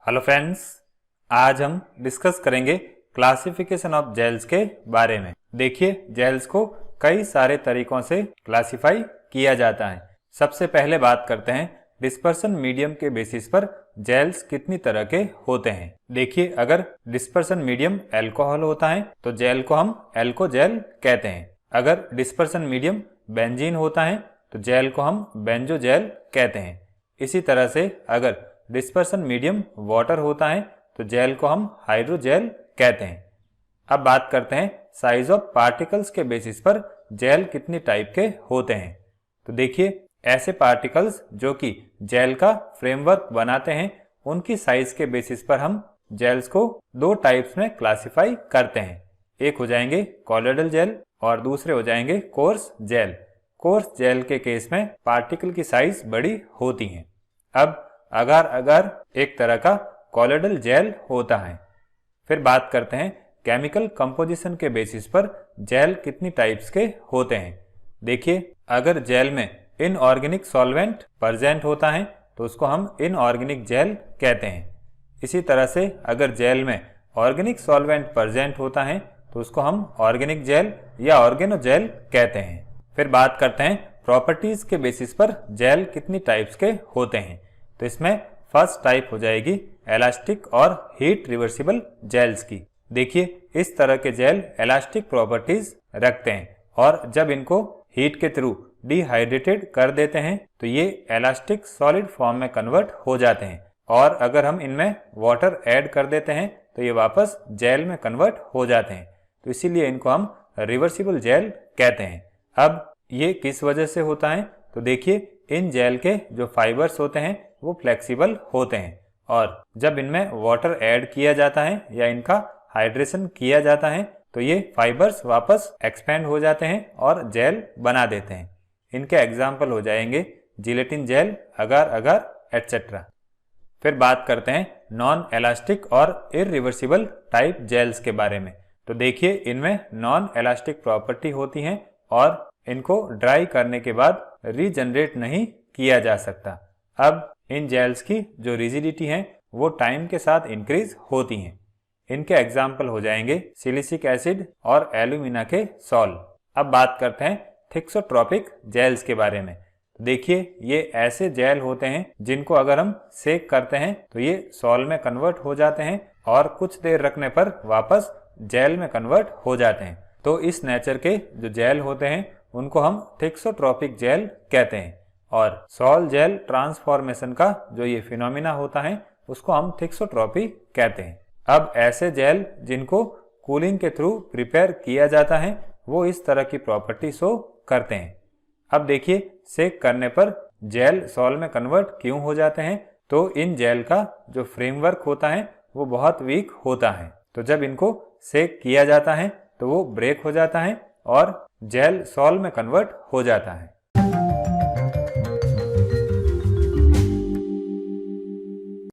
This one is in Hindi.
हेलो फ्रेंड्स, आज हम डिस्कस करेंगे क्लासिफिकेशन ऑफ जेल्स के बारे में। देखिए, जेल्स को कई सारे तरीकों से क्लासिफाई किया जाता है। सबसे पहले बात करते हैं डिस्पर्सन मीडियम के बेसिस पर जेल्स कितनी तरह के होते हैं। देखिए, अगर डिस्पर्सन मीडियम अल्कोहल होता है तो जेल को हम अल्कोजेल कहते हैं। अगर डिस्पर्सन मीडियम बेंजीन होता है तो जेल को हम बेंजोजेल कहते हैं। इसी तरह से अगर डिस्पर्सन मीडियम वाटर होता है तो जेल को हम हाइड्रोजेल कहते हैं। अब बात करते हैं साइज ऑफ पार्टिकल्स के बेसिस पर जेल कितनी टाइप के होते हैं। तो देखिए, ऐसे पार्टिकल्स जो कि जेल का फ्रेमवर्क बनाते हैं, उनकी साइज के बेसिस पर हम जेल्स को दो टाइप्स में क्लासिफाई करते हैं। एक हो जाएंगे कॉलोइडल जेल और दूसरे हो जाएंगे कोर्स जेल। कोर्स जेल के केस में पार्टिकल की साइज बड़ी होती है। अब अगर अगर एक तरह का कॉलोइडल जेल होता है। फिर बात करते हैं केमिकल कंपोजिशन के बेसिस पर जेल कितनी टाइप्स के होते हैं। देखिए, अगर जेल में इनऑर्गेनिक सॉल्वेंट प्रेजेंट होता है तो उसको हम इनऑर्गेनिक जेल कहते हैं। इसी तरह से अगर जेल में ऑर्गेनिक सॉल्वेंट प्रेजेंट होता है तो उसको हम ऑर्गेनिक जेल या ऑर्गेनोजेल कहते हैं। फिर बात करते हैं प्रॉपर्टीज के बेसिस पर जेल कितनी टाइप्स के होते हैं। तो इसमें फर्स्ट टाइप हो जाएगी इलास्टिक और हीट रिवर्सिबल जेल्स की। देखिए, इस तरह के जेल इलास्टिक प्रॉपर्टीज रखते हैं और जब इनको हीट के थ्रू डिहाइड्रेटेड कर देते हैं तो ये इलास्टिक सॉलिड फॉर्म में कन्वर्ट हो जाते हैं, और अगर हम इनमें वाटर ऐड कर देते हैं तो ये वापस जेल में कन्वर्ट हो जाते हैं। तो इसीलिए इनको हम रिवर्सिबल जेल कहते हैं। अब ये किस वजह से होता है? तो देखिए, इन जेल के जो फाइबर्स होते हैं वो फ्लेक्सिबल होते हैं, और जब इनमें वाटर ऐड किया जाता है या इनका हाइड्रेशन किया जाता है तो ये फाइबर्स वापस एक्सपेंड हो जाते हैं और जेल बना देते हैं। इनके एग्जाम्पल हो जाएंगे जिलेटिन जेल, अगार अगार एटसेट्रा। फिर बात करते हैं नॉन इलास्टिक और इरिवर्सिबल टाइप जेल्स के बारे में। तो देखिए, इनमें नॉन इलास्टिक प्रॉपर्टी होती हैं और इनको ड्राई करने के बाद रीजनरेट नहीं किया जा सकता। अब इन जेल्स की जो रिजिडिटी है वो टाइम के साथ इंक्रीज होती हैं। इनके एग्जाम्पल हो जाएंगे सिलिसिक एसिड और एल्यूमिना के सॉल। अब बात करते हैं थिक्सोट्रोपिक जेल्स के बारे में। देखिए, ये ऐसे जेल होते हैं जिनको अगर हम सेक करते हैं तो ये सॉल में कन्वर्ट हो जाते हैं और कुछ देर रखने पर वापस जेल में कन्वर्ट हो जाते हैं। तो इस नेचर के जो जेल होते हैं उनको हम थिक्सोट्रोपिक जेल कहते हैं, और सॉल जेल ट्रांसफॉर्मेशन का जो ये फिनोमिना होता है उसको हम थिक्सोट्रॉपी कहते हैं। अब ऐसे जेल जिनको कूलिंग के थ्रू प्रिपेयर किया जाता है वो इस तरह की प्रॉपर्टी शो करते हैं। अब देखिए, सेक करने पर जेल सॉल में कन्वर्ट क्यों हो जाते हैं? तो इन जेल का जो फ्रेमवर्क होता है वो बहुत वीक होता है। तो जब इनको सेक किया जाता है तो वो ब्रेक हो जाता है और जेल सॉल में कन्वर्ट हो जाता है।